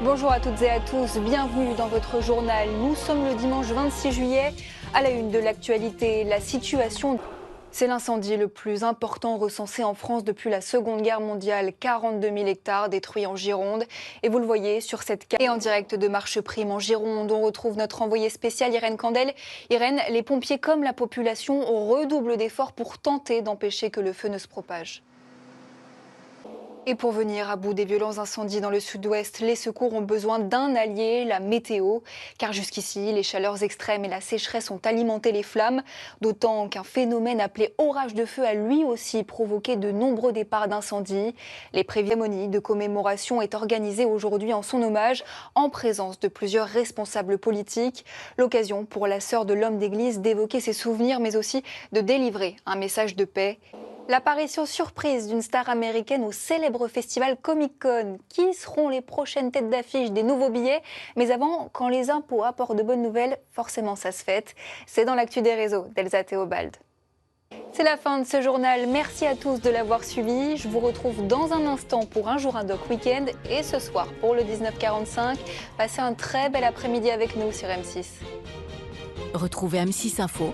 Bonjour à toutes et à tous, bienvenue dans votre journal. Nous sommes le dimanche 26 juillet. À la une de l'actualité, la situation. C'est l'incendie le plus important recensé en France depuis la Seconde Guerre mondiale. 42 000 hectares détruits en Gironde. Et vous le voyez sur cette carte. Et en direct de Marche Prime en Gironde, on retrouve notre envoyée spéciale Irène Candel. Irène, les pompiers comme la population redoublent d'efforts pour tenter d'empêcher que le feu ne se propage. Et pour venir à bout des violents incendies dans le sud-ouest, les secours ont besoin d'un allié, la météo. Car jusqu'ici, les chaleurs extrêmes et la sécheresse ont alimenté les flammes. D'autant qu'un phénomène appelé orage de feu a lui aussi provoqué de nombreux départs d'incendie. Les cérémonie de commémoration est organisée aujourd'hui en son hommage, en présence de plusieurs responsables politiques. L'occasion pour la sœur de l'homme d'église d'évoquer ses souvenirs, mais aussi de délivrer un message de paix. L'apparition surprise d'une star américaine au célèbre festival Comic-Con. Qui seront les prochaines têtes d'affiche des nouveaux billets? Mais avant, quand les impôts apportent de bonnes nouvelles, forcément ça se fête. C'est dans l'actu des réseaux d'Elsa Théobald. C'est la fin de ce journal. Merci à tous de l'avoir suivi. Je vous retrouve dans un instant pour Un jour un doc week-end et ce soir pour le 19h45. Passez un très bel après-midi avec nous sur M6. Retrouvez M6 Info